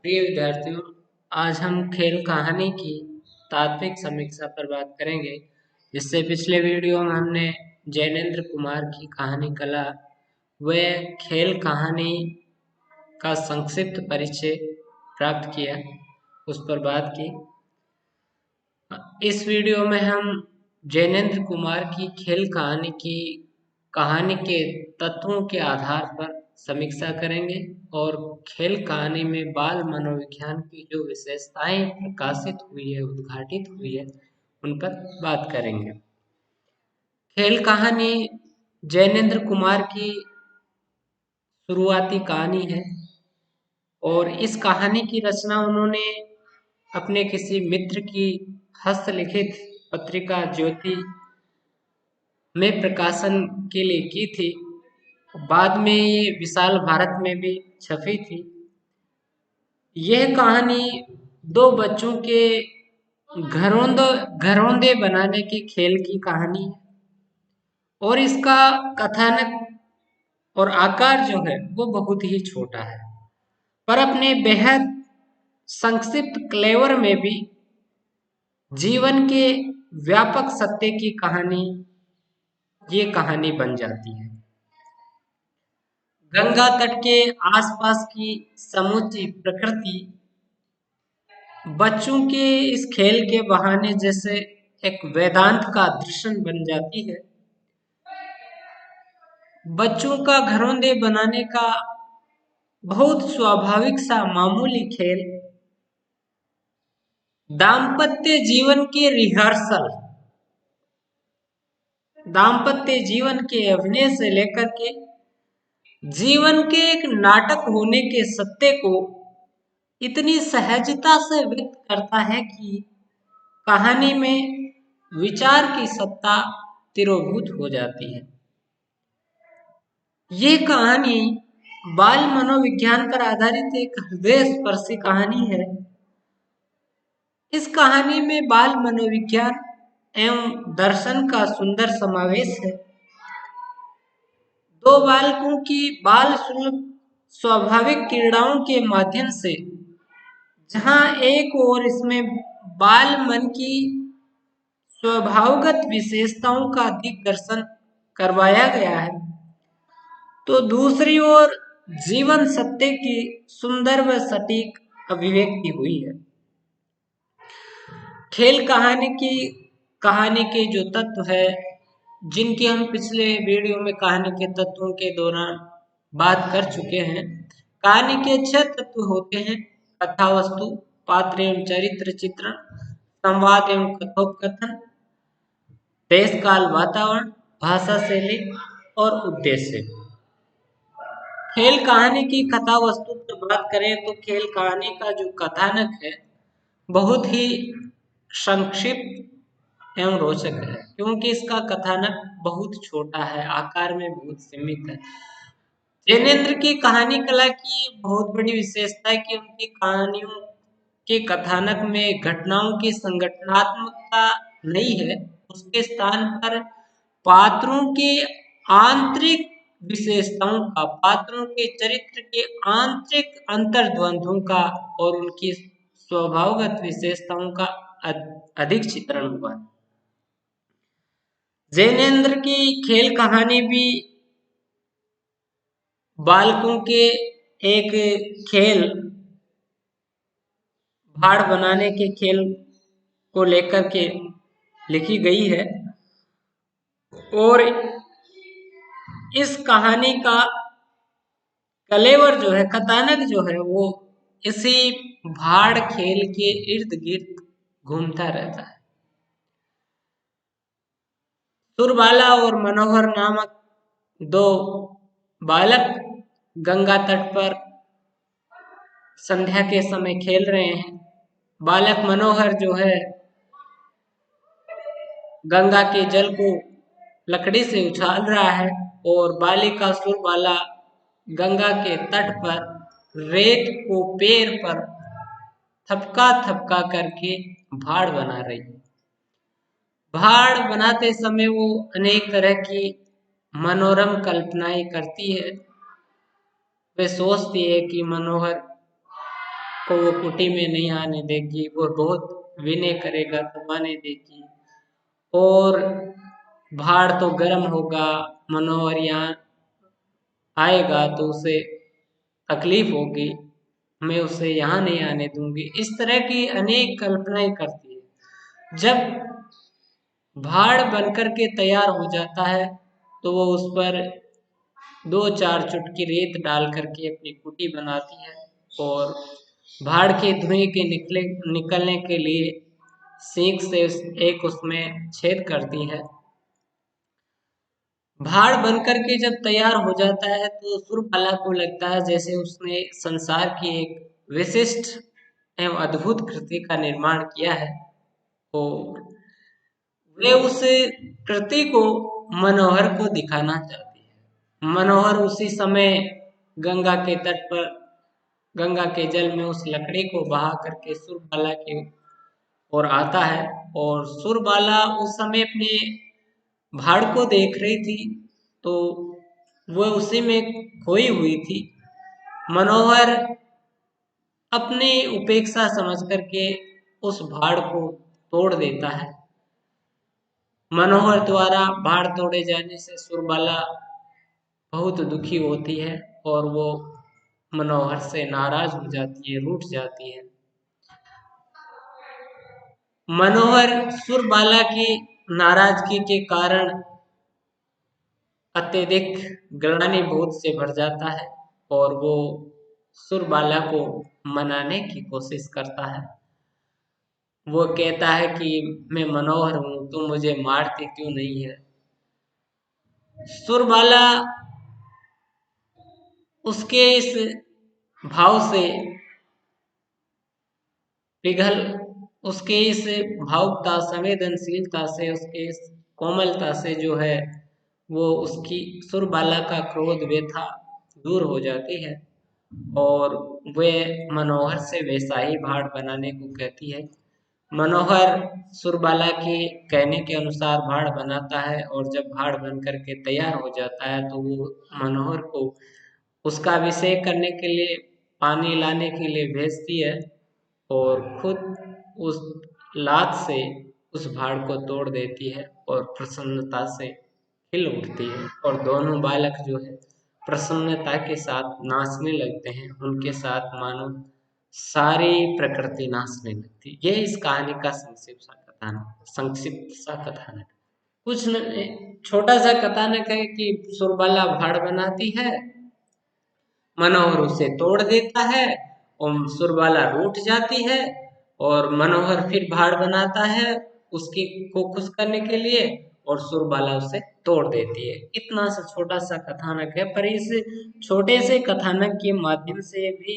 प्रिय विद्यार्थियों, आज हम खेल कहानी की तात्विक समीक्षा पर बात करेंगे। इससे पिछले वीडियो में हमने जैनेन्द्र कुमार की कहानी कला व खेल कहानी का संक्षिप्त परिचय प्राप्त किया, उस पर बात की। इस वीडियो में हम जैनेन्द्र कुमार की खेल कहानी के तत्वों के आधार पर समीक्षा करेंगे और खेल कहानी में बाल मनोविज्ञान की जो विशेषताएं प्रकाशित हुई है, उद्घाटित हुई है, उन पर बात करेंगे। खेल कहानी जैनेन्द्र कुमार की शुरुआती कहानी है और इस कहानी की रचना उन्होंने अपने किसी मित्र की हस्तलिखित पत्रिका ज्योति में प्रकाशन के लिए की थी। बाद में ये विशाल भारत में भी छपी थी। यह कहानी दो बच्चों के घरौंदे बनाने के खेल की कहानी है और इसका कथानक और आकार जो है वो बहुत ही छोटा है, पर अपने बेहद संक्षिप्त क्लेवर में भी जीवन के व्यापक सत्य की कहानी ये कहानी बन जाती है। गंगा तट के आसपास की समूची प्रकृति बच्चों के इस खेल के बहाने जैसे एक वेदांत का दर्शन बन जाती है। बच्चों का घरौंदे बनाने का बहुत स्वाभाविक सा मामूली खेल दाम्पत्य जीवन के रिहर्सल, दाम्पत्य जीवन के अभिनय से लेकर के जीवन के एक नाटक होने के सत्य को इतनी सहजता से व्यक्त करता है कि कहानी में विचार की सत्ता तिरोभूत हो जाती है। ये कहानी बाल मनोविज्ञान पर आधारित एक हृदय स्पर्शी कहानी है। इस कहानी में बाल मनोविज्ञान एवं दर्शन का सुंदर समावेश है। दो बालकों की बाल सुलभ स्वाभाविक क्रीड़ाओं के माध्यम से जहां एक ओर इसमें बाल मन की स्वभावगत विशेषताओं का दिग्दर्शन करवाया गया है, तो दूसरी ओर जीवन सत्य की सुंदर व सटीक अभिव्यक्ति हुई है। खेल कहानी के जो तत्व है, जिनकी हम पिछले वीडियो में कहानी के तत्वों के दौरान बात कर चुके हैं। कहानी के 6 तत्व होते हैं: कथा वस्तु, पात्र एवं चरित्र चित्रण, संवाद एवं कथोपकथन, देश काल वातावरण, भाषा शैली और उद्देश्य। खेल कहानी की कथा वस्तु पर बात करें तो खेल कहानी का जो कथानक है बहुत ही संक्षिप्त एवं रोचक है, क्योंकि इसका कथानक बहुत छोटा है, आकार में बहुत सीमित है। जैनेन्द्र की कहानी कला की बहुत बड़ी विशेषता है कि उनकी कहानियों के कथानक में घटनाओं की संगठनात्मकता नहीं है, उसके स्थान पर पात्रों के आंतरिक विशेषताओं का, पात्रों के चरित्र के आंतरिक अंतर्द्वंद्वों का और उनकी स्वभावगत विशेषताओं का अधिक चित्रण हुआ। जैनेन्द्र की खेल कहानी भी बालकों के एक खेल भाड़ बनाने के खेल को लेकर के लिखी गई है और इस कहानी का कलेवर जो है, कथानक जो है, वो इसी भाड़ खेल के इर्द गिर्द घूमता रहता है। सुरबाला और मनोहर नामक दो बालक गंगा तट पर संध्या के समय खेल रहे हैं। बालक मनोहर जो है गंगा के जल को लकड़ी से उछाल रहा है और बालिका सुरबाला गंगा के तट पर रेत को पैर पर थपका थपका करके भाड़ बना रही है। भाड़ बनाते समय वो अनेक तरह की मनोरम कल्पनाएं करती है। वे सोचती है कि मनोहर को वो कुटी में नहीं आने देगी, वो बहुत विनय करेगा तब आने देगी। और भाड़ तो गर्म होगा, मनोहर यहाँ आएगा तो उसे तकलीफ होगी, मैं उसे यहाँ नहीं आने दूंगी। इस तरह की अनेक कल्पनाएं करती है। जब भाड़ बनकर के तैयार हो जाता है तो वो उस पर 2-4 चुटकी रेत डाल करके अपनी कुटी बनाती है और भाड़ के धुएं के निकलने के लिए सींक से एक उसमें छेद करती है। भाड़ बनकर के जब तैयार हो जाता है तो सुरबाला को लगता है जैसे उसने संसार की एक विशिष्ट एवं अद्भुत कृति का निर्माण किया है और वे उस कृति को मनोहर को दिखाना चाहती है। मनोहर उसी समय गंगा के तट पर गंगा के जल में उस लकड़ी को बहा करके सुरबाला की ओर आता है और सुरबाला उस समय अपने भाड़ को देख रही थी तो वह उसी में खोई हुई थी। मनोहर अपनी उपेक्षा समझ करके उस भाड़ को तोड़ देता है। मनोहर द्वारा भाड़ तोड़े जाने से सुरबाला बहुत दुखी होती है और वो मनोहर से नाराज हो जाती है, रूठ जाती है। मनोहर सुरबाला की नाराजगी के कारण अत्यधिक ग्लानि बोध से भर जाता है और वो सुरबाला को मनाने की कोशिश करता है। वो कहता है कि मैं मनोहर हूँ, तुम मुझे मारती क्यों नहीं है। सुरबाला उसके इस भाव से पिघल उसके इस भावुकता संवेदनशीलता से उसके इस कोमलता से जो है वो उसकी सुरबाला का क्रोध व्यथा दूर हो जाती है और वे मनोहर से वैसा ही भाड़ बनाने को कहती है। मनोहर सुरबाला के कहने के अनुसार भाड़ बनाता है और जब भाड़ बन करके तैयार हो जाता है तो वो मनोहर को उसका अभिषेक करने के लिए पानी लाने के लिए भेजती है और खुद उस लात से उस भाड़ को तोड़ देती है और प्रसन्नता से खिल उठती है और दोनों बालक जो है प्रसन्नता के साथ नाचने लगते हैं। उनके साथ मानो सारी प्रकृति नाचने लगती। ये इस कहानी का संक्षिप्त सा कथानक। कुछ छोटा सा कथानक है कि सुरबाला भाड़ बनाती है, मनोहर उसे तोड़ देता है और सुरबाला रूठ जाती है और मनोहर फिर भाड़ बनाता है उसकी को खुश करने के लिए और सुरबाला उसे तोड़ देती है। इतना सा छोटा सा कथानक है पर इस छोटे से कथानक के माध्यम से भी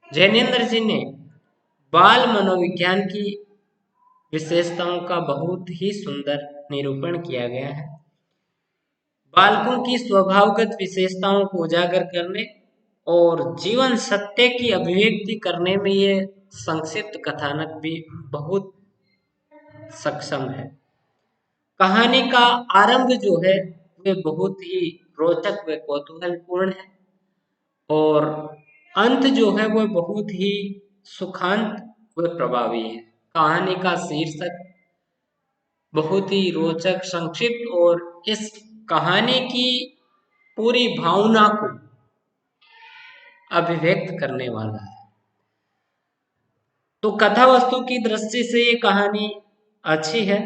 जैनेन्द्र जी ने बाल मनोविज्ञान की विशेषताओं का बहुत ही सुंदर निरूपण किया गया है। बालकों की स्वभावगत विशेषताओं को उजागर करने और जीवन सत्य की अभिव्यक्ति करने में ये संक्षिप्त कथानक भी बहुत सक्षम है। कहानी का आरंभ जो है वे बहुत ही रोचक व कौतूहलपूर्ण है और अंत जो है वह बहुत ही सुखांत व प्रभावी है। कहानी का शीर्षक बहुत ही रोचक संक्षिप्त और इस कहानी की पूरी भावना को अभिव्यक्त करने वाला है। तो कथा वस्तु की दृष्टि से ये कहानी अच्छी है।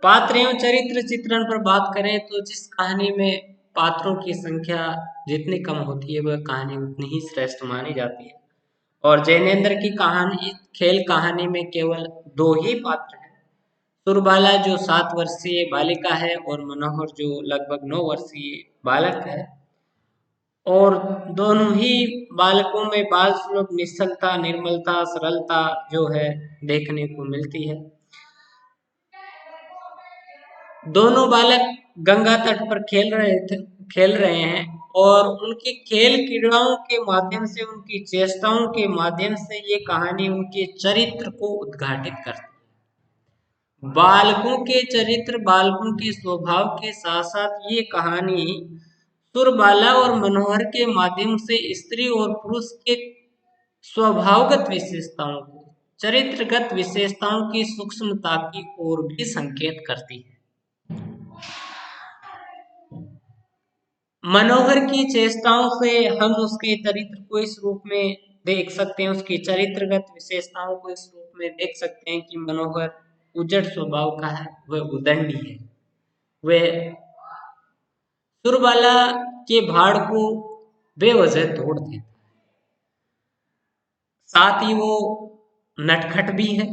पात्र एवं चरित्र चित्रण पर बात करें तो जिस कहानी में पात्रों की संख्या जितनी कम होती है वह कहानी उतनी ही श्रेष्ठ मानी जाती है। और जैनेन्द्र की कहानी खेल कहानी में केवल 2 ही पात्र हैं। सुरबाला जो 7 वर्षीय बालिका है और मनोहर जो लगभग 9 वर्षीय बालक है और दोनों ही बालकों में बाल सुलभ निश्चलता, निर्मलता, सरलता जो है देखने को मिलती है। दोनों बालक गंगा तट पर खेल रहे हैं और उनकी खेल क्रीड़ाओं के माध्यम से उनकी चेष्टाओं के माध्यम से ये कहानी उनके चरित्र को उद्घाटित करती है। बालकों के चरित्र, बालकों के स्वभाव के साथ साथ ये कहानी सुरबाला और मनोहर के माध्यम से स्त्री और पुरुष के स्वभावगत विशेषताओं को, चरित्रगत विशेषताओं की सूक्ष्मता की ओर भी संकेत करती है। मनोहर की चेष्टाओं से हम उसके चरित्र को इस रूप में देख सकते हैं, उसकी चरित्रगत विशेषताओं को इस रूप में देख सकते हैं कि मनोहर उजड़ स्वभाव का है, वह उदंडी है, वह सुरबाला के भाड़ को बेवजह तोड़ देता है। साथ ही वो नटखट भी है,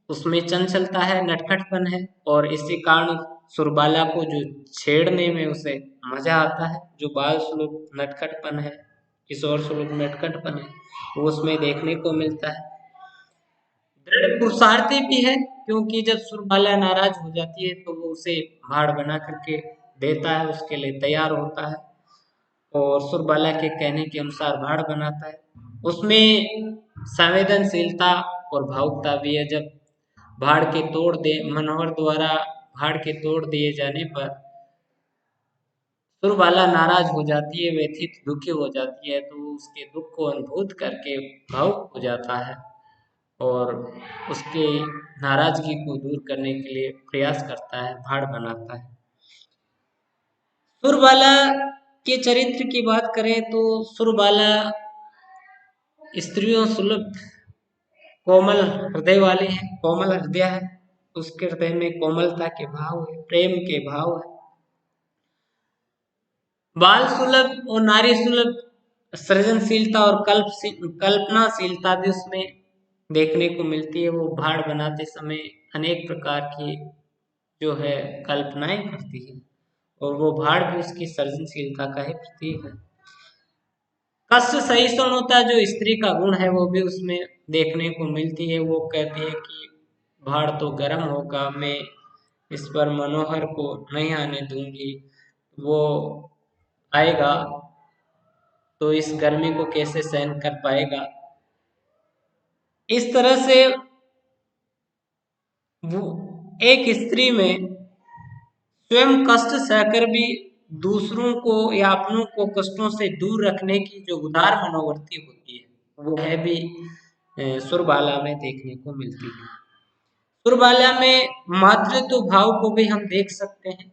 उसमें चंचलता है, नटखटपन है, और इसी कारण सुरबाला को जो छेड़ने में उसे मजा आता है, जो बाल सुलभ नटखटपन है, किशोर सुलभ नटखटपन है, वो उसमें देखने को मिलता है। दृढ़ पुरुषार्थी भी है, क्योंकि जब सुरबाला नाराज हो जाती है तो वो उसे भाड़ बना करके देता है, उसके लिए तैयार होता है और सुरबाला के कहने के अनुसार भाड़ बनाता है। उसमें संवेदनशीलता और भावुकता भी है। जब भाड़ के तोड़ दे मनोहर द्वारा भाड़ के तोड़ दिए जाने पर सुरबाला नाराज हो जाती है, व्यथित दुखी हो जाती है, तो उसके दुख को अनुभूत करके भावुक हो जाता है और उसके नाराजगी को दूर करने के लिए प्रयास करता है, भाड़ बनाता है। सुरबाला के चरित्र की बात करें तो सुरबाला स्त्रियों सुलभ कोमल हृदय वाली है, कोमल हृदय है, उसके हृदय में कोमलता के भाव है, प्रेम के भाव है। बाल सुलभ और नारी सुलभ सृजनशीलता और कल्पनाशीलता भी उसमें देखने को मिलती है। वो भाड़ बनाते समय अनेक प्रकार की जो है कल्पनाएं करती है और वो भाड़ भी उसकी सृजनशीलता का ही प्रतीक है। कष्ट सहिष्णुता जो स्त्री का गुण है वो भी उसमें देखने को मिलती है। वो कहती है कि भाड़ तो गर्म होगा, मैं इस पर मनोहर को नहीं आने दूंगी, वो आएगा तो इस गर्मी को कैसे सहन कर पाएगा। इस तरह से वो एक स्त्री में स्वयं कष्ट सहकर भी दूसरों को या अपनों को कष्टों से दूर रखने की जो उदार मनोवृत्ति होती है वो है भी सुरबाला में देखने को मिलती है। सुरबाला में मातृत्व भाव को भी हम देख सकते हैं,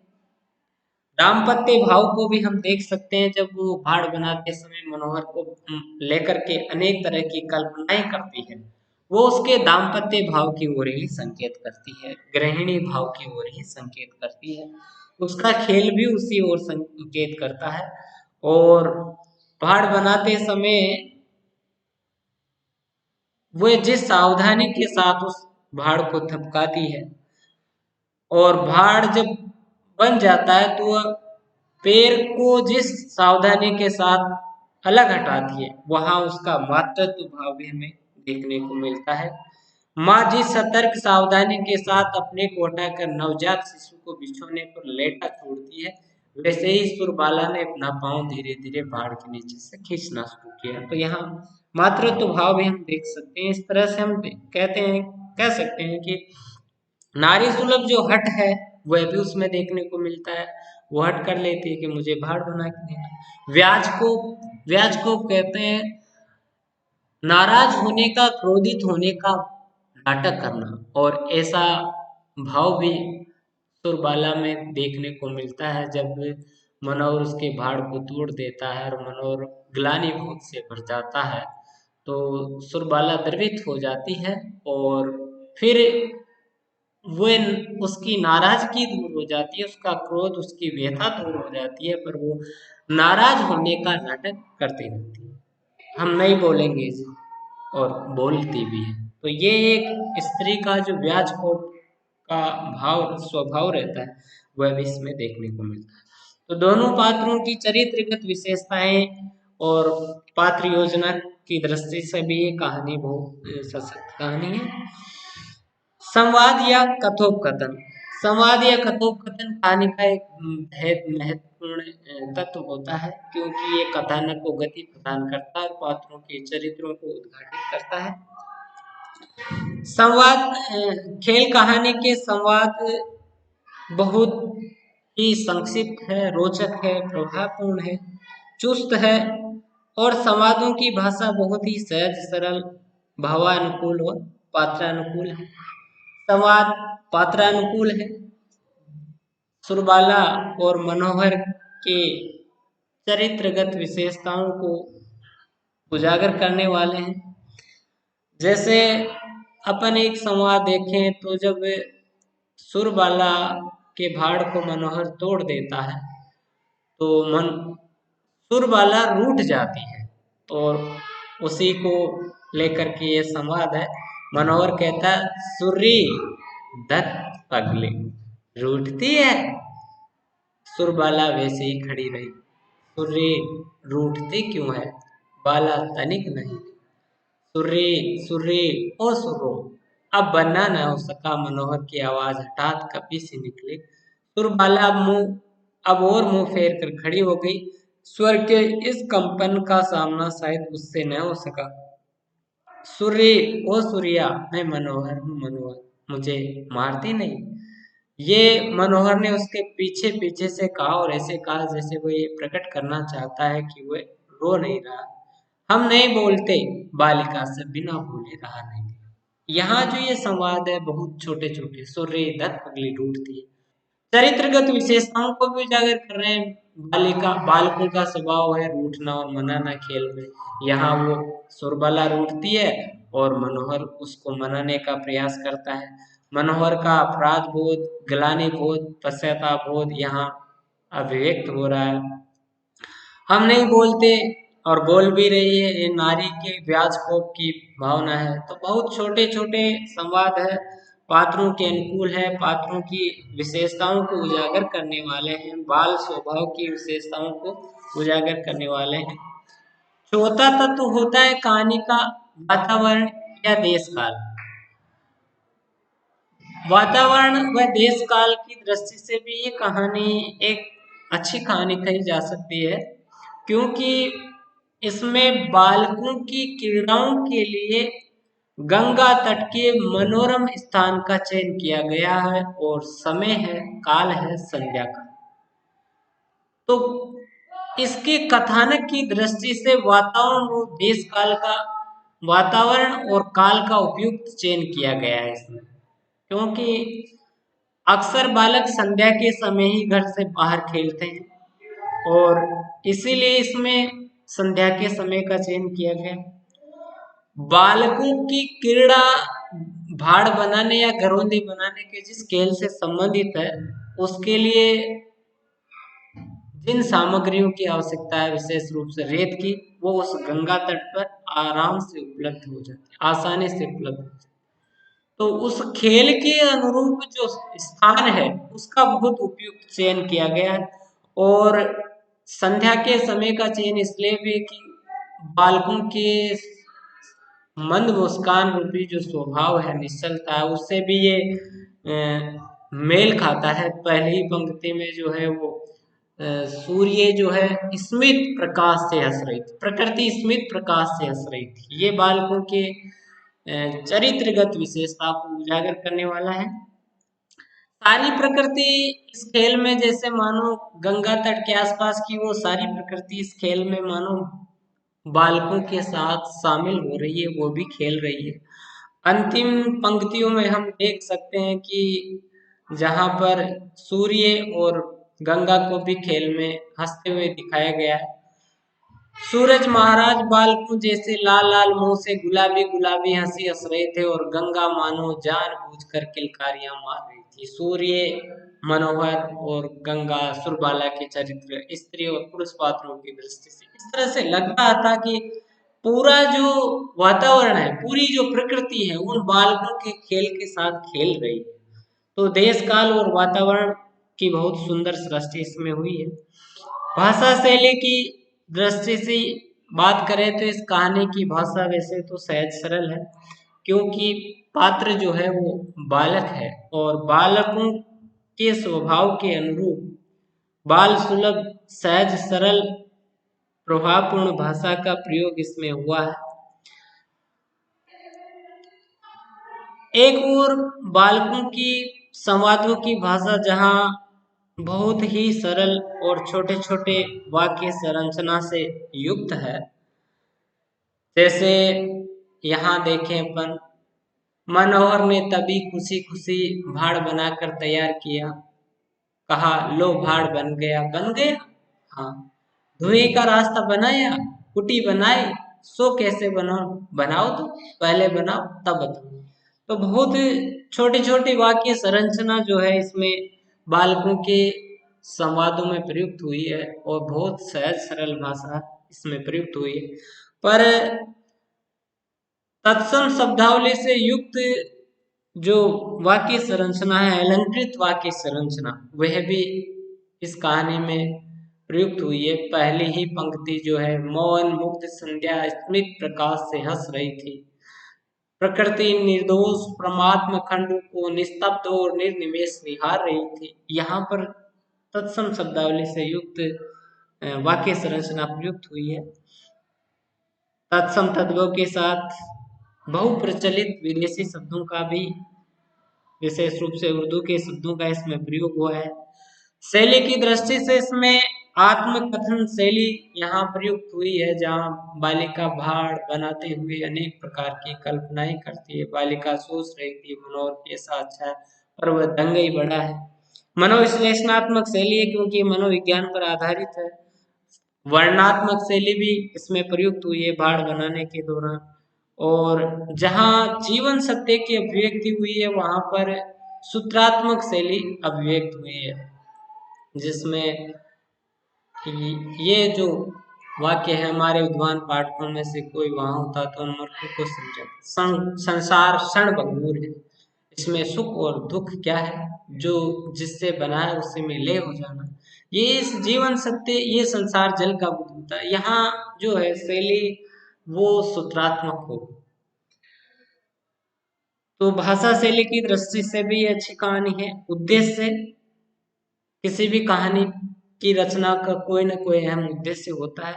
दाम्पत्य भाव को भी हम देख सकते हैं। जब वो भाड़ बनाते समय मनोहर को लेकर के अनेक तरह की कल्पनाएं करती है, वो उसके दाम्पत्य भाव की ओर ही संकेत करती है, गृहिणी भाव की ओर ही संकेत करती है। उसका खेल भी उसी ओर संकेत करता है और भाड़ बनाते समय वो जिस सावधानी के साथ उस भाड़ को थपकाती है और भाड़ जब बन जाता है तो वह पैर को जिस सावधानी के साथ अलग हटाती है, वहां उसका मातृत्व भाव भी हमें देखने को मिलता है। माँ जिस सतर्क सावधानी के साथ अपने को हटाकर नवजात शिशु को बिछोने पर लेटा छोड़ती है, वैसे ही सुरबाला ने अपना पांव धीरे धीरे भाड़ के नीचे से खींचना शुरू किया। तो यहाँ मातृत्व भाव भी हम देख सकते हैं। इस तरह से हम कह सकते हैं कि नारी सुलभ जो हट है वह भी उसमें देखने को मिलता है। वो हट कर लेती है कि मुझे भाड़ बना के देना। व्याज को कहते हैं नाराज होने का, क्रोधित होने का नाटक करना, और ऐसा भाव भी सुरबाला में देखने को मिलता है। जब मनोहर उसके भाड़ को तोड़ देता है और मनोहर ग्लानि बोध से भर जाता है तो सुरबाला द्रवित हो जाती है और फिर वो उसकी नाराजगी दूर हो जाती है, उसका क्रोध, उसकी व्यथा दूर हो जाती है, पर वो नाराज होने का नाटक करती रहती है। हम नहीं बोलेंगे इसे, और बोलती भी है। तो ये एक स्त्री का जो ब्याज को का भाव स्वभाव रहता है वह भी इसमें देखने को मिलता है। तो दोनों पात्रों की चरित्रगत विशेषताएं और पात्र योजना की दृष्टि से भी ये कहानी बहुत सशक्त कहानी है। संवाद या कथोपकथन, संवाद या कथोपकथन कहानी का एक बेहद महत्वपूर्ण तत्व होता है, क्योंकि ये कथानक को गति प्रदान करता है और पात्रों के चरित्रों को उद्घाटित करता है। संवाद खेल कहानी के संवाद बहुत भी संक्षिप्त है, रोचक है, प्रभावपूर्ण है, चुस्त है और संवादों की भाषा बहुत ही सहज सरल, भावानुकूल और पात्रानुकूल है। संवाद पात्रानुकूल है, सुरबाला और मनोहर के चरित्रगत विशेषताओं को उजागर करने वाले हैं। जैसे अपन एक संवाद देखें तो जब सुरबाला के भाड़ को मनोहर तोड़ देता है तो मन सुरबाला रूठ जाती है और उसी को लेकर के ये संवाद है। मनोहर कहता है, सुर्री दत्त पगली रूठती है। सुरबाला वैसे ही खड़ी रही। सुर्री रूठती क्यों है, बाला तनिक नहीं। सुर्री सुर्री ओ सुर्रो। अब बनना न हो सका, मनोहर की आवाज हठात कपी सी निकली। सुरबाला अब और मुंह फेर कर खड़ी हो गई। स्वर के इस कंपन का सामना शायद उससे न हो सका। सुर्री ओ सूर्या, मैं मनोहर हूँ मनोहर, मुझे मारती नहीं। ये मनोहर ने उसके पीछे पीछे से कहा और ऐसे कहा जैसे वो ये प्रकट करना चाहता है कि वह रो नहीं रहा। हम नहीं बोलते, बालिका से बिना बोले रहा नहीं। यहाँ जो ये संवाद है बहुत छोटे छोटे, सूर्य दत्त पगली ढूंढती है, चरित्रगत विशेषताओं को भी उजागर कर रहे हैं। बालिका बालकों का स्वभाव है रूठना और मनाना खेल में। यहाँ वो सुरबाला रूठती है और मनोहर उसको मनाने का प्रयास करता है। मनोहर का अपराध बोध, ग्लानि बोध, पश्चाताप बोध यहाँ अभिव्यक्त हो रहा है। हम नहीं बोलते और बोल भी रही है, ये नारी के व्याज कोप की भावना है। तो बहुत छोटे छोटे संवाद है, पात्रों के अनुकूल है, पात्रों की विशेषताओं को उजागर करने वाले हैं, बाल स्वभाव की विशेषताओं को उजागर करने वाले हैं। चौथा तत्व होता है कहानी का वातावरण या देश काल। वातावरण व देश काल की दृष्टि से भी ये कहानी एक अच्छी कहानी कही जा सकती है, क्योंकि इसमें बालकों की क्रीड़ाओं के लिए गंगा तट के मनोरम स्थान का चयन किया गया है और समय है, काल है संध्या का। तो इसके कथानक की दृष्टि से वातावरण और देश काल का, वातावरण और काल का उपयुक्त चयन किया गया है इसमें, क्योंकि अक्सर बालक संध्या के समय ही घर से बाहर खेलते हैं और इसीलिए इसमें संध्या के समय का चयन किया गया। बालकों की क्रीड़ा भाड़ बनाने या घरौंदी बनाने के जिस खेल से संबंधित है, उसके लिए जिन सामग्रियों की आवश्यकता है, विशेष रूप से रेत की, वो उस गंगा तट पर आराम से उपलब्ध हो जाती है, आसानी से उपलब्ध हो जाती है। तो उस खेल के अनुरूप जो स्थान है उसका बहुत उपयुक्त चयन किया गया है। और संध्या के समय का चयन इसलिए भी कि बालकों के मंद मुस्कान रूपी जो स्वभाव है, निश्चलता है, उससे भी ये मेल खाता है। पहली पंक्ति में जो है वो सूर्य जो है स्मित प्रकाश से हंस रही थी, प्रकृति स्मित प्रकाश से हंस रही थी। ये बालकों के चरित्रगत विशेषता को उजागर करने वाला है। सारी प्रकृति इस खेल में, जैसे मानो गंगा तट के आसपास की वो सारी प्रकृति इस खेल में मानो बालकों के साथ शामिल हो रही है, वो भी खेल रही है। अंतिम पंक्तियों में हम देख सकते हैं कि जहां पर सूर्य और गंगा को भी खेल में हंसते हुए दिखाया गया है। सूरज महाराज बालकों जैसे लाल लाल मुंह से गुलाबी गुलाबी हंसी हंस रहे थे और गंगा मानो जानबूझकर किलकारियां मार रही थी। सूर्य, मनोहर और गंगा सुरबाला के चरित्र स्त्री और पुरुष पात्रों की दृष्टि से इस तरह से लग रहा था कि पूरा जो वातावरण है, पूरी जो प्रकृति है, उन बालकों के खेल के साथ खेल रही है। तो देश काल और वातावरण की बहुत सुंदर सृष्टि इसमें हुई है। भाषा शैली की दृष्टि से बात करें तो इस कहानी की भाषा वैसे तो सहज सरल है, क्योंकि पात्र जो है वो बालक है और बालकों के स्वभाव के अनुरूप बाल सुलभ, सहज सरल, प्रभावपूर्ण भाषा का प्रयोग इसमें हुआ है। एक और बालकों की संवादों की भाषा जहाँ बहुत ही सरल और छोटे छोटे वाक्य संरचना से युक्त है। जैसे यहाँ देखें अपन, मनोहर ने तभी खुशी खुशी भाड़ बनाकर तैयार किया। कहा लो भाड़ बन गया। बन गया? हाँ। धुएं का रास्ता बनाया, कुटी बनाई। सो कैसे बनाओ? बनाओ तो पहले बनाओ तब बताओ। तो बहुत छोटी छोटी वाक्य संरचना जो है इसमें बालकों के संवादों में प्रयुक्त हुई है और बहुत सहज सरल भाषा इसमें प्रयुक्त हुई है। पर तत्सम शब्दावली से युक्त जो वाक्य संरचना है, अलंकृत वाक्य संरचना, वह भी इस कहानी में प्रयुक्त हुई है। पहली ही पंक्ति जो है, मौन मुक्त संध्या स्मित प्रकाश से हंस रही थी। प्रकृति निर्दोष परमात्म खंड को निस्तब्ध और निर्निमेष निहार रही थी। यहाँ पर तत्सम शब्दावली से युक्त वाक्य संरचना प्रयुक्त हुई है। तत्सम तत्वों के साथ बहुप्रचलित विदेशी शब्दों का भी, विशेष रूप से उर्दू के शब्दों का इसमें प्रयोग हुआ है। शैली की दृष्टि से इसमें आत्मकथन शैली यहाँ प्रयुक्त हुई है, जहाँ बालिका भाड़ बनाते हुए अनेक प्रकार की कल्पनाएं करती है। बालिका सोच रही थी मनोहर की ऐसा अच्छा है, पर वह दंग ही बड़ा है। मनोविश्लेषणात्मक शैली है क्योंकि मनोविज्ञान पर आधारित है। वर्णात्मक शैली भी इसमें प्रयुक्त हुई है भाड़ बनाने के दौरान। और जहाँ जीवन सत्य की अभिव्यक्ति हुई है वहां पर सूत्रात्मक शैली अभिव्यक्त हुई है, जिसमें ये जो वाक्य है, हमारे विद्वान पाठकों में से कोई वहां होता तो उन मूर्खों को समझा। संसार क्षण भंगुर है, इसमें सुख और दुख क्या है, जो जिससे बना है उसी में लय हो जाना। ये इस जीवन सत्य, ये संसार जल का बुद्ध होता है। यहाँ जो है शैली वो सूत्रात्मक हो। तो भाषा शैली की दृष्टि से भी ये अच्छी कहानी है। उद्देश्य, किसी भी कहानी की रचना का कोई ना कोई अहम उद्देश्य होता है।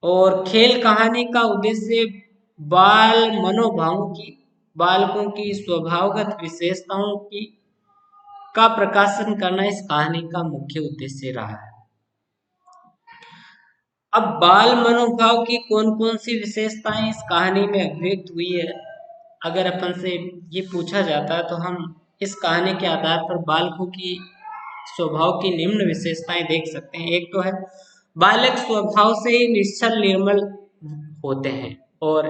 और खेल कहानी का उद्देश्य बाल मनोभावों की, बालकों की स्वभावगत विशेषताओं की का प्रकाशन करना इस कहानी का मुख्य उद्देश्य रहा है। अब बाल मनोभाव की कौन कौन सी विशेषताएं इस कहानी में अभिव्यक्त हुई है, अगर अपन से ये पूछा जाता है तो हम इस कहानी के आधार पर बालकों की स्वभाव की निम्न विशेषताएं देख सकते हैं। एक तो है, बालक स्वभाव से ही निश्चल निर्मल होते हैं और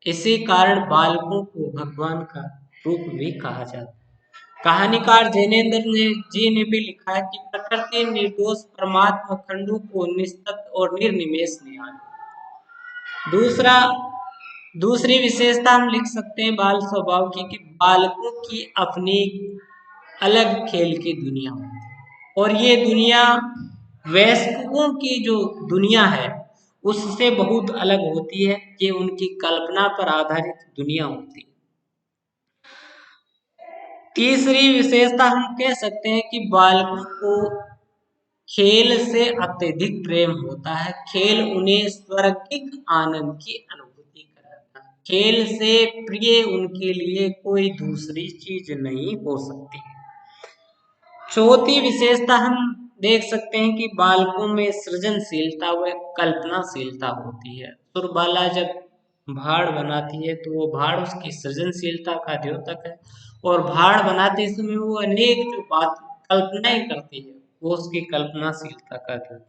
इसी कारण बालकों को भगवान का रूप भी कहा जाता है। कहानीकार जैनेन्द्र जी ने भी लिखा है कि प्रकृति निर्दोष परमात्मा खंडों को निस्तब्ध और निर्निमेष निहार। दूसरा, दूसरी विशेषता हम लिख सकते हैं बाल स्वभाव की, कि बालकों की अपनी अलग खेल की दुनिया होती है और ये दुनिया वयस्कों की जो दुनिया है उससे बहुत अलग होती है। ये उनकी कल्पना पर आधारित दुनिया होती है। तीसरी विशेषता हम कह सकते हैं कि बालकों को खेल से अत्यधिक प्रेम होता है। खेल उन्हें स्वर्गिक आनंद की अनुभूति कराता है। खेल से प्रिय उनके लिए कोई दूसरी चीज नहीं हो सकती। चौथी विशेषता हम देख सकते हैं कि बालकों में सृजनशीलता व कल्पनाशीलता होती है। सुरबाला जब भाड़ बनाती है तो वो भाड़ उसकी सृजनशीलता का द्योतक है और भाड़ बनाते समय वो अनेक जो बात कल्पनाएं करती है वो उसकी कल्पनाशीलता का द्योतक।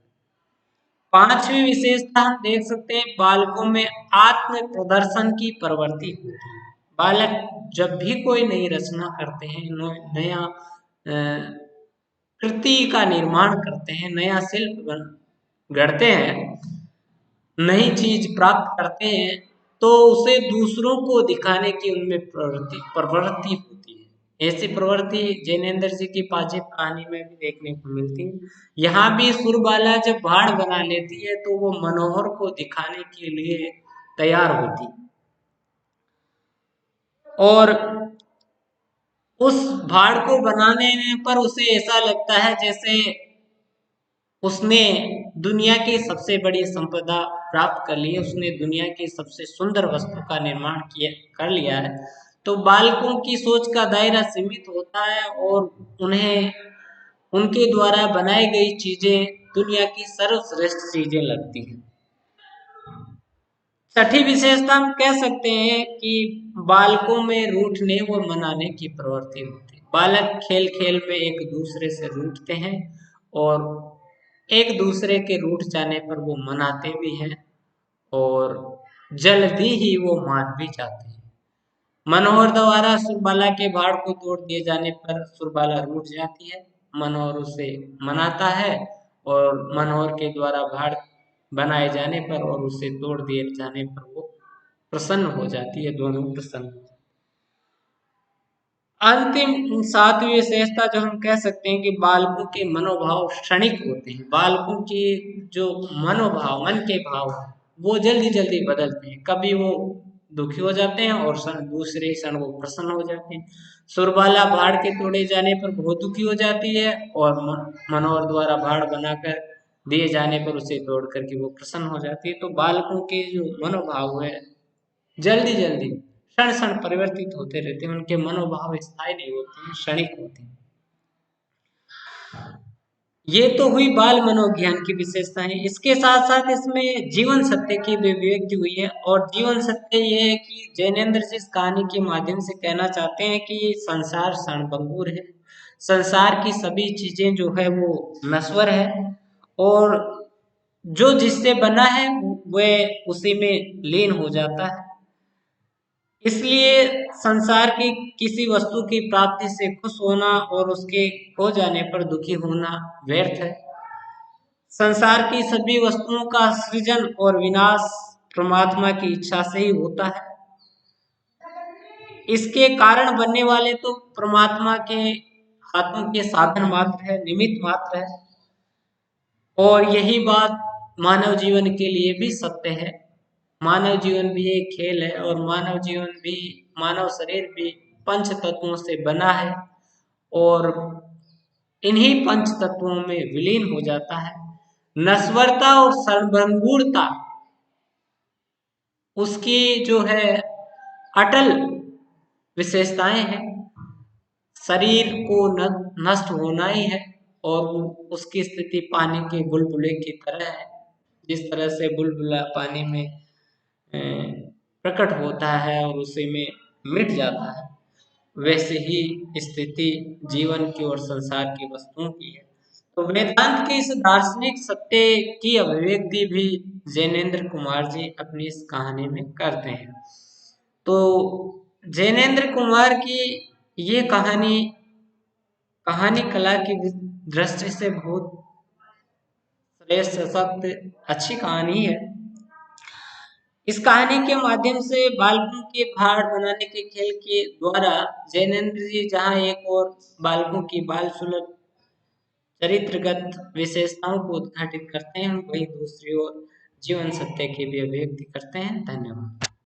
पांचवी विशेषता हम देख सकते हैं बालकों में आत्म प्रदर्शन की प्रवृत्ति होती है। बालक जब भी कोई नई रचना करते हैं, नया कृति का निर्माण करते हैं, नया शिल्प गढ़ते हैं, नई चीज प्राप्त करते हैं, तो उसे दूसरों को दिखाने की उनमें प्रवृत्ति होती है। ऐसी प्रवृत्ति जैनेन्द्र जी की पाजिब कहानी में भी देखने को मिलती है। यहाँ भी सुरबाला जब भाड़ बना लेती है तो वो मनोहर को दिखाने के लिए तैयार होती है और उस भाड़ को बनाने पर उसे ऐसा लगता है जैसे उसने दुनिया की सबसे बड़ी संपदा प्राप्त कर ली है, उसने दुनिया की सबसे सुंदर वस्तु का निर्माण किया कर लिया है। तो बालकों की सोच का दायरा सीमित होता है और उन्हें उनके द्वारा बनाई गई चीजें दुनिया की सर्वश्रेष्ठ चीजें लगती हैं। छठी विशेषता हम कह सकते हैं कि बालकों में रूठने व मनाने की प्रवृत्ति होती है। बालक खेल खेल में एक दूसरे से रूठते हैं और एक दूसरे के रूठ जाने पर वो मनाते भी हैं और जल्दी ही वो मान भी जाते हैं। मनोहर द्वारा सुरबाला के भाड़ को तोड़ दिए जाने पर सुरबाला रूठ जाती है। मनोहर उसे मनाता है और मनोहर के द्वारा भाड़ बनाए जाने पर और उसे तोड़ दिए जाने पर वो प्रसन्न हो जाती है, दोनों प्रसन्न हो जाते हैं। अंतिम सातवीं विशेषता जो हम कह सकते हैं कि बालकों के मनोभाव क्षणिक होते हैं। बालकों के जो मनोभाव, मन के भाव वो जल्दी जल्दी बदलते हैं। कभी वो दुखी हो जाते हैं और दूसरे क्षण वो प्रसन्न हो जाते हैं। सुरबाला भाड़ के तोड़े जाने पर बहुत दुखी हो जाती है और मनोहर द्वारा भाड़ बनाकर दिए जाने पर उसे तोड़ करके वो प्रसन्न हो जाती है। तो बालकों के जो मनोभाव है जल्दी जल्दी क्षण क्षण परिवर्तित होते रहते हैं। उनके मनोभाव स्थायी नहीं होते हैं, क्षणिक होते हैं। ये तो हुई बाल मनोज्ञान की विशेषताएं। इसके साथ साथ इसमें जीवन सत्य की भी अभिव्यक्ति हुई है और जीवन सत्य ये है कि जैनेन्द्र जी इस कहानी के माध्यम से कहना चाहते हैं कि संसार क्षणभंगुर है। संसार की सभी चीजें जो है वो नश्वर है और जो जिससे बना है वह उसी में लीन हो जाता है। इसलिए संसार की किसी वस्तु की प्राप्ति से खुश होना और उसके खो जाने पर दुखी होना व्यर्थ है। संसार की सभी वस्तुओं का सृजन और विनाश परमात्मा की इच्छा से ही होता है। इसके कारण बनने वाले तो परमात्मा के हाथों के साधन मात्र है, निमित्त मात्र है। और यही बात मानव जीवन के लिए भी सत्य है। मानव जीवन भी एक खेल है और मानव जीवन भी, मानव शरीर भी पंच तत्वों से बना है और इन्हीं पंच तत्वों में विलीन हो जाता है। नश्वरता और सर्वभंगुरता उसकी जो है अटल विशेषताएं हैं। शरीर को नष्ट होना ही है और उसकी स्थिति पानी के बुलबुले की तरह है। जिस तरह से बुलबुला पानी में प्रकट होता है और उसी में मिट जाता है, वैसे ही स्थिति जीवन की और संसार की वस्तुओं की है। तो वेदांत के इस दार्शनिक सत्य की अभिव्यक्ति भी जैनेन्द्र कुमार जी अपनी इस कहानी में करते हैं। तो जैनेन्द्र कुमार की ये कहानी कहानी कला की दृष्टि से बहुत श्रेष्ठ, सशक्त, अच्छी कहानी है। इस कहानी के माध्यम से बालकों के भाड़ बनाने के खेल के द्वारा जैनेन्द्र जी जहाँ एक और बालकों की बाल सुलभ चरित्रगत विशेषताओं को उद्घाटित करते हैं, वहीं दूसरी ओर जीवन सत्य की भी अभिव्यक्ति करते हैं। धन्यवाद।